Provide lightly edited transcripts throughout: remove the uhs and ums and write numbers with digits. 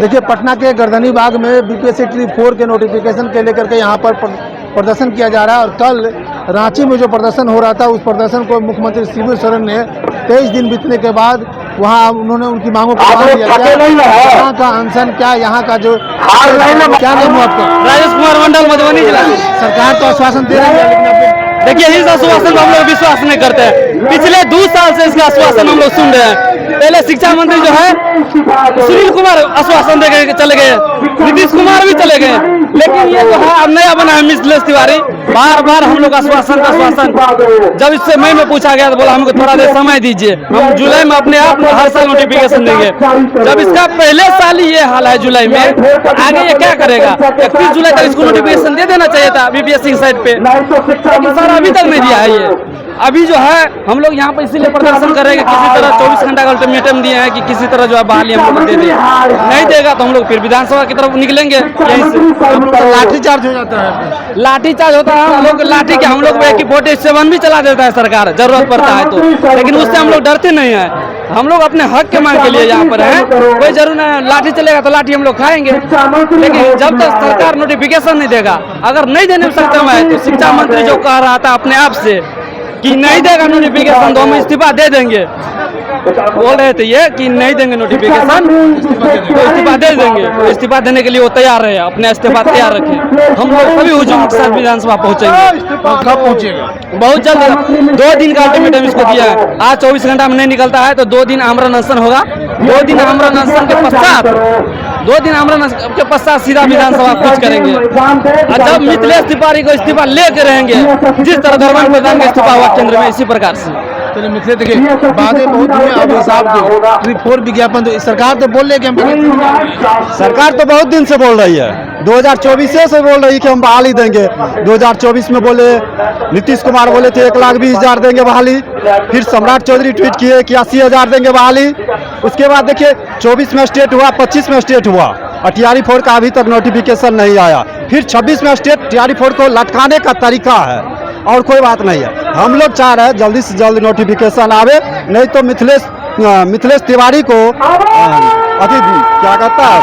देखिए, पटना के गर्दनी बाग में बीपीएससी ट्री 4 के नोटिफिकेशन के लेकर के यहाँ पर प्रदर्शन किया जा रहा है। और कल रांची में जो प्रदर्शन हो रहा था, उस प्रदर्शन को मुख्यमंत्री शिबू सोरेन ने 23 दिन बीतने के बाद वहाँ उन्होंने उनकी मांगों को मान लिया। यहाँ का अनशन क्या, यहाँ का जो क्या नाम हुआ आपका? राजेश कुमार मंडल, मधुबनी जिला। सरकार तो आश्वासन दे रही है, लेकिन देखिए, इस आश्वासन को हम लोग विश्वास नहीं करते हैं। पिछले 2 साल से इसका आश्वासन हम लोग सुन रहे हैं। पहले शिक्षा मंत्री जो है सुनील कुमार आश्वासन देकर चले गए, नीतीश कुमार भी चले गए, लेकिन ये जो है अब नया बना है मिथिलेश तिवारी। बार बार हम लोग आश्वासन। जब इससे मई में पूछा गया तो बोला हमको थोड़ा देर समय दीजिए, हम जुलाई में अपने आप हर साल नोटिफिकेशन देंगे। जब इसका पहले साल ही ये हाल है जुलाई में, आगे ये क्या करेगा? 31 जुलाई तक इसको नोटिफिकेशन दे देना चाहिए था बीपीएससी साइड पे, लेकिन सर अभी तक नहीं दिया है। ये अभी जो है हम लोग यहाँ पे इसीलिए प्रदर्शन कर रहे हैं कि किसी तरह 24 घंटा का अल्टीमेटम दिए हैं कि किसी तरह जो है बहाली हम लोग दे दें। नहीं देगा तो हम लोग फिर विधानसभा की तरफ निकलेंगे। यहीं से लाठीचार्ज हो जाता है। लाठीचार्ज होता है। हम लोग लाठी के हम लोग AK-47 भी चला देता है सरकार, जरूरत पड़ता है तो, लेकिन उससे हम लोग डरते नहीं है। हम लोग अपने हक के मांग के लिए यहाँ पर हैं। कोई जरूर नहीं लाठी चलेगा तो लाठी हम लोग खाएंगे, लेकिन जब तक सरकार नोटिफिकेशन नहीं देगा, अगर नहीं देने में सक्षम है तो शिक्षा मंत्री जो कह रहा था अपने आप से कि नहीं देगा नोटिफिकेशन तो हम इस्तीफा दे देंगे, बोल रहे थे ये कि नहीं देंगे नोटिफिकेशन तो इस्तीफा दे देंगे। तो इस्तीफा देने के लिए वो तैयार है, अपने इस्तीफा तैयार रखें। हम लोग सभी हुजूम के साथ विधानसभा पहुंचेंगे। कब पहुंचेगा? बहुत जल्द। 2 दिन का अल्टीमेटम इसको दिया है। आज 24 घंटा में नहीं निकलता है तो 2 दिन आमरण अनशन होगा। 2 दिन आमरण अनशन के पश्चात 2 दिन आमरण के पश्चात सीधा विधानसभा कूच करेंगे। और जब मिथिलेश तिवारी को इस्तीफा लेके रहेंगे, जिस तरह धर्मेंद्र प्रधान का इस्तीफा हुआ केंद्र में, इसी प्रकार से। चलिए मिथिलेश, देखिए बातें बहुत हुई। अब हिसाब दो ट्री 4 विज्ञापन तो सरकार तो बोल रही है कि हम, सरकार तो बहुत दिन से बोल रही है, 2024 से बोल रही है कि हम बहाली देंगे। 2024 में बोले, नीतीश कुमार बोले थे 1,20,000 देंगे बहाली। फिर सम्राट चौधरी ट्वीट किए कि 80,000 देंगे बहाली। उसके बाद देखिए 24 में स्टेट हुआ, 25 में स्टेट हुआ, और TRE 4 का अभी तक नोटिफिकेशन नहीं आया। फिर 26 में स्टेट TRE 4 को लटकाने का तरीका है, और कोई बात नहीं है। हम लोग चाह रहे हैं जल्दी से जल्दी नोटिफिकेशन आवे, नहीं तो मिथिलेश तिवारी को अभी क्या कहता है,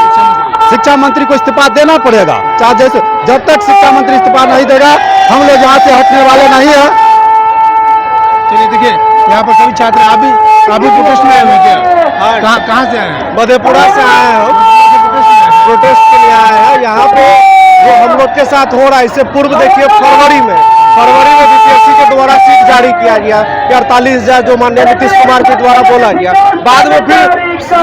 शिक्षा मंत्री को इस्तीफा देना पड़ेगा। चाहे जैसे जब तक शिक्षा मंत्री इस्तीफा नहीं देगा, हम लोग यहाँ से हटने वाले नहीं है। चलिए देखिए, यहाँ पर सभी छात्र अभी प्रोटेस्ट में आए हुए क्या? कहाँ से आए हैं? मधेपुरा से आए हैं, प्रोटेस्ट के लिए आए हैं। यहाँ पे जो हम लोग के साथ हो रहा है, इससे पूर्व देखिए फरवरी में बीपीएससी के द्वारा सीट जारी किया गया कि 48,000 जो माननीय नीतीश कुमार के द्वारा बोला गया। बाद में फिर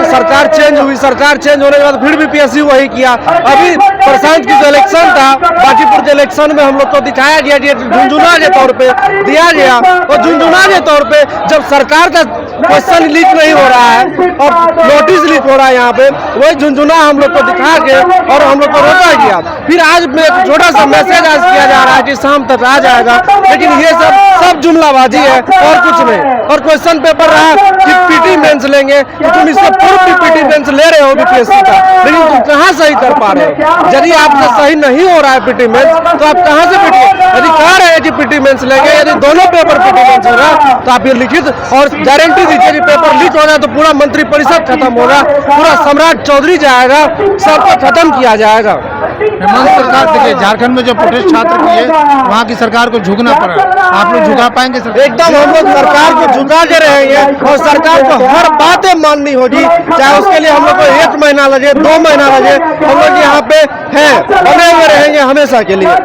सरकार चेंज हुई, सरकार चेंज होने के बाद फिर बीपीएससी वही किया। अभी प्रशांत की जो इलेक्शन था, बाजीपुर के इलेक्शन में हम लोग को दिखाया गया कि झुंझुना के तौर पे दिया गया, और झुंझुना के तौर पे जब सरकार का क्वेश्चन लीक नहीं हो रहा है और नोटिस लीक हो रहा है यहाँ पे, वही झुंझुना हम लोग को दिखा के और हम लोग को रोका गया। फिर आज में एक छोटा सा मैसेज आज किया जा रहा है कि शाम तक आ जाएगा, लेकिन ये सब जुमलाबाजी है और कुछ नहीं। और क्वेश्चन पेपर रहा कि पीटी मेंस लेंगे, कि तुम इससे पूर्व भी पीटी मेंस ले रहे हो बीपीएससी का, लेकिन तुम कहाँ सही कर पा रहे हो? यदि आपसे सही नहीं हो रहा है पीटी मेंस, तो आप कहाँ से पीटी, यदि कह रहे हैं कि पीटी मेंस लेंगे, यदि दोनों पेपर पीटी मेंस होगा तो आप ये लिखित और गारंटी दीजिए कि पेपर लीक हो जाए तो पूरा मंत्रिपरिषद खत्म होगा, पूरा सम्राट चौधरी जाएगा, सबको खत्म किया जाएगा। हेमंत सरकार, देखिए झारखंड में जो प्रोटेस्ट छात्र किए, वहाँ की सरकार को झुकना पड़ा। आप लोग झुका पाएंगे? एकदम हम लोग सरकार को झुका के रहेंगे, और सरकार को हर बातें माननी होगी, चाहे उसके लिए हम लोग को 1 महीना लगे, 2 महीना लगे। हम लोग यहाँ पे हैं, बने हुए रहेंगे हमेशा के लिए।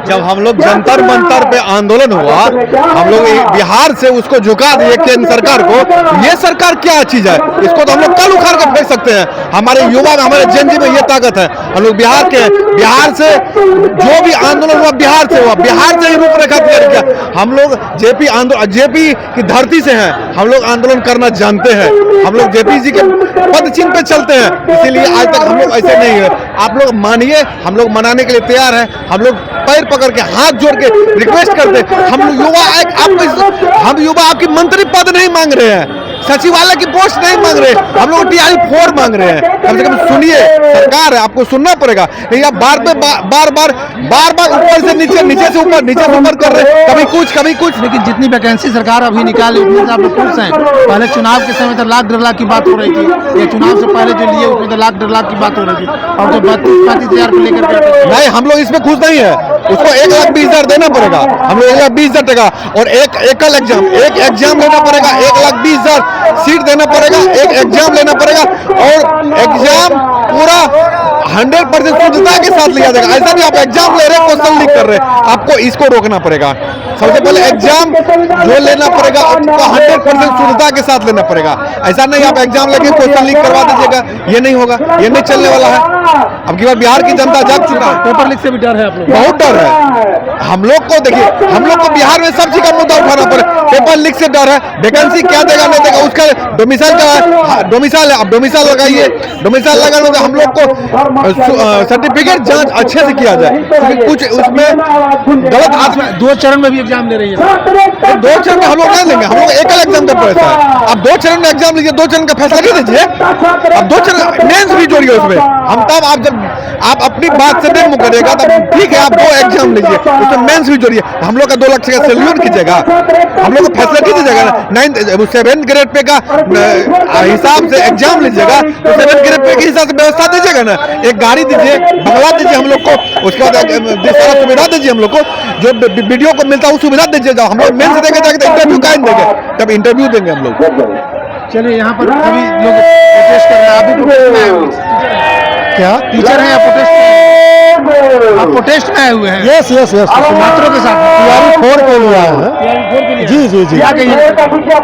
जब हम लोग जंतर मंतर पे आंदोलन हुआ, हम लोग बिहार से उसको झुका दिए केंद्र सरकार को। ये सरकार क्या चीज है? इसको तो हम लोग कल उखाड़ कर फेंक सकते हैं। हमारे युवा में, हमारे जेनजी में ये ताकत है। हम लोग बिहार से जो भी आंदोलन हुआ बिहार से हुआ, बिहार से ही रूपरेखा तैयार किया। हम लोग जेपी की धरती से हैं, हम लोग आंदोलन करना जानते हैं। हम लोग जेपी जी के पद चिन्ह पे चलते हैं, इसीलिए आज तक हम लोग ऐसे नहीं है। आप लोग मानिए, हम लोग मनाने के लिए तैयार हैं। हम लोग पैर पकड़ के हाथ जोड़ के रिक्वेस्ट करते हैं। हम युवा आपकी मंत्री पद नहीं मांग रहे हैं, सचिवालय की पोस्ट नहीं मांग रहे, हम लोग TRE 4 मांग रहे हैं। कम से कम सुनिए, सरकार है, आपको सुनना पड़ेगा। नहीं आप बार बार ऊपर से नीचे, नीचे से ऊपर कर रहे हैं, कभी कुछ। लेकिन जितनी वैकेंसी सरकार अभी निकाली उसमें से आप लोग खुश हैं? पहले चुनाव के समय तो लाख 1.5 लाख की बात हो रही थी, ये चुनाव से पहले जो लिए उसमें तो लाख 1.5 लाख की बात हो रही थी, और जो 32-35 हजार को लेकर के नहीं, हम लोग इसमें खुश नहीं है। उसको 1,20,000 देना पड़ेगा, हम लोग 1,20,000 टका, और एक एग्जाम लेना पड़ेगा, 1,20,000 सीट देना पड़ेगा, एक एग्जाम लेना पड़ेगा, और एग्जाम पूरा 100% शुद्धता के साथ लिया जाएगा। ऐसा नहीं आप एग्जाम ले रहे हैं, क्वेश्चन लीक कर रहे हैं, आपको इसको रोकना पड़ेगा। सबसे पहले एग्जाम जो लेना पड़ेगा आपको 100% शुद्धता के साथ लेना पड़ेगा। ऐसा नहीं आप एग्जाम लेके क्वेश्चन लीक करवा दीजिएगा, ये नहीं होगा, ये नहीं चलने वाला है। अब की बार बिहार की जनता जाग चुका है। पेपर लीक से भी डर है आप लोग? बहुत डर है हम लोग को। देखिए, हम लोग को बिहार में सब चीज का मुद्दा उठाना पड़े, पेपर लीक से डर है, वैकेंसी क्या देगा नहीं देगा, उसका डोमिसाइल का है, डोमिसाइल है, अब डोमिसाइल लगाइए, डोमिसाइल लगाने से हम लोग को सर्टिफिकेट जांच अच्छे से किया जाए, क्योंकि कुछ उसमें गलत हाथ में। 2 चरण में भी एग्जाम ले रही है? 2 चरण में हम लोग नहीं लेंगे, हम लोग एकल एग्जाम का पैसा है। अब 2 चरण में एग्जाम लीजिए, 2 चरण का फैसला कर दीजिए। अब 2 चरण मेंस भी जोड़िए उसमें, हम तब आप जब आप अपनी बात से नहीं मुकरेगा तब ठीक है, आप 2 एग्जाम लीजिए, उसमें मेंस भी जोड़िए। हम लोग का 2 लाख का सैल्यूट कीजिएगा, हम लोग को फैसला कीजिएगा। 7th ग्रेड पे का हिसाब से एग्जाम लीजिएगा, तो 7th ग्रेड पे के हिसाब से व्यवस्था दीजिएगा ना। एक गाड़ी दीजिए, बंगला दीजिए हम लोग को, उसके बाद सारा सुविधा दीजिए हम लोग को, जो वीडियो को मिलता है वो सुविधा दीजिए। हम लोग मेंस देंगे जाके इंटरव्यू काहे देंगे, तब इंटरव्यू देंगे हम लोग। चलिए, यहाँ पर अभी लोग प्रोटेस्ट कर रहे हैं, अभी प्रोटेस्ट में आए हुए हैं। क्या टीचर हैं या प्रोटेस्ट में? आप प्रोटेस्ट में आए हुए हैं? यस छात्रों के साथ TRE 4 के लिए आए हैं। जी क्या कहिए? सरकार को क्या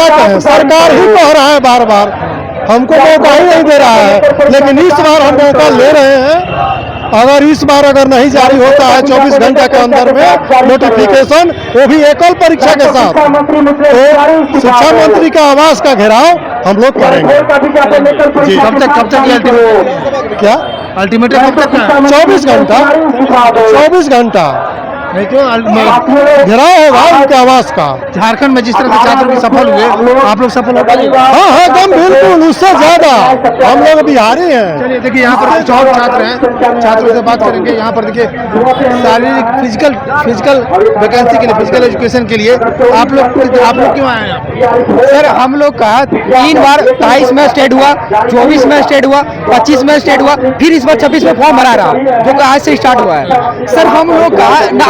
कहें, सरकार ही कह रहा है बार बार, हमको मौका ही नहीं दे रहा है। लेकिन इस बार हम मौका ले रहे हैं। अगर इस बार नहीं जारी होता है 24 घंटे के अंदर में नोटिफिकेशन, वो भी एकल परीक्षा के साथ, तो शिक्षा मंत्री का आवास का घेराव हम लोग करेंगे। जी, कब तक ये क्या अल्टीमेटम कब तक है? 24 घंटा 24 घंटा नहीं तो घेराव होगा उनके आवास का। झारखंड में जिस तरह से छात्र भी सफल हुए, आप लोग सफल हो पाएंगे? हाँ एकदम बिल्कुल, उससे ज्यादा हम लोग बिहारी हैं। चलिए, देखिए यहाँ पर कुछ और छात्र हैं, छात्रों से बात करेंगे। यहाँ पर देखिए, शारीरिक फिजिकल वैकेंसी के लिए, फिजिकल एजुकेशन के लिए आप लोग क्यों आए हैं? सर हम लोग का 3 बार 23 में स्टेट हुआ, 24 में स्टेट हुआ, 25 में स्टेट हुआ, फिर इस बार 26 में फॉर्म भरा रहा, जो कि आज से स्टार्ट हुआ है। सर हम लोग का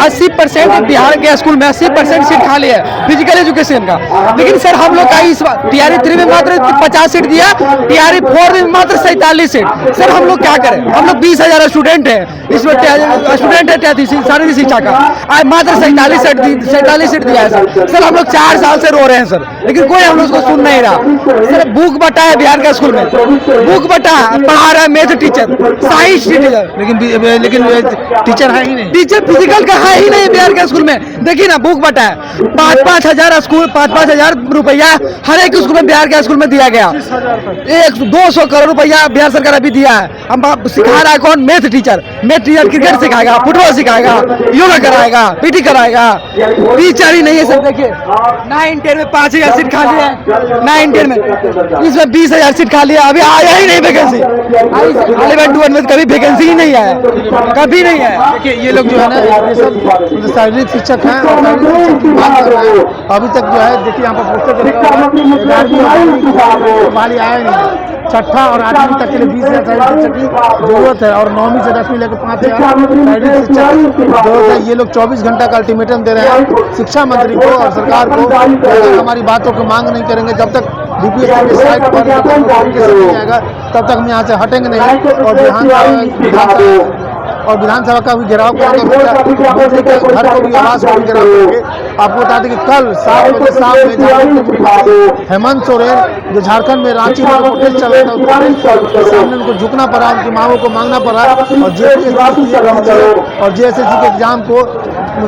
80% बिहार के स्कूल में 80% सीट खाली है फिजिकल एजुकेशन का, लेकिन सर हम लोग का इस बार TRE 3 में मात्र 50 सीट दिया, TRE 4 में मात्र 47 सीट। सर हम लोग क्या करें, हम लोग 20,000 स्टूडेंट है, इसमें स्टूडेंट है शारीरिक शिक्षा का, आज मात्र 47 सीट दिया है। सर हम लोग 4 साल से रो रहे हैं सर, लेकिन कोई हम लोग को सुन नहीं रहा। सर बुक बटा है बिहार के स्कूल में, बुक बटा पढ़ा रहा है मैथ टीचर, साइंस टीचर, लेकिन टीचर है ही नहीं, टीचर फिजिकल का है ही नहीं बिहार के स्कूल में। देखिए ना बुक बटा है, 5-5 हजार स्कूल, 5-5 हजार रुपया हर एक स्कूल में बिहार के स्कूल में दिया गया। 200 करोड़ रुपया बिहार सरकार अभी दिया है। हम सिखा रहा है कौन? मैथ टीचर क्रिकेट सिखाएगा, फुटबॉल सिखाएगा, योगा कराएगा, PT कराएगा, टीचर ही नहीं है सर। देखिए 9-10 में 5,000 सीट खाली है, 9-10 में, इसमें 20,000 सीट खाली है, अभी आया ही नहीं वैकेंसी। 11-12 में कभी वैकेंसी ही नहीं आया, कभी नहीं आया। देखिए ये लोग जो है ना, ये सब शारीरिक शिक्षक हैं और शारीरिक शिक्षक की बात कर रहे हैं। अभी तक जो है देखिए यहाँ पर बहाली आया नहीं। 6ठी और 8वीं तक के लिए 20,000 शारीरिक शिक्षक की जरूरत है, और 9वीं से 10वीं लेकर 5,000 शारीरिक शिक्षक की जरूरत है। ये लोग 24 घंटा का अल्टीमेटम दे रहे हैं शिक्षा मंत्री को और सरकार को, अगर हमारी बातों की मांग नहीं करेंगे, जब तक DPSC की साइट पर नहीं जाएगा तब तक हम यहाँ से हटेंगे नहीं। और विधानसभा का भी घेराव करेंगे, मंत्री के घर को भी, आवास को भी घेराव करेंगे। आपको बता दें कि कल 7 बजे शाम में हेमंत सोरेन जो झारखंड में रांची में प्रोटेस्ट चल रहा था, उसके सामने उनको झुकना पड़ा, उनकी मांगों को मांगना पड़ा, और JSSC के एग्जाम को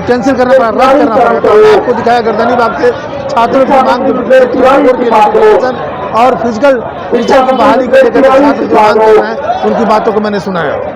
कैंसिल करना पड़ा, रद्द करना पड़ा। तो आपको दिखाया गर्दनी बाग से छात्रों की मांग और फिजिकल टीचर की बहाली को लेकर छात्र जो मांग कर रहे हैं, उनकी बातों को मैंने सुना है।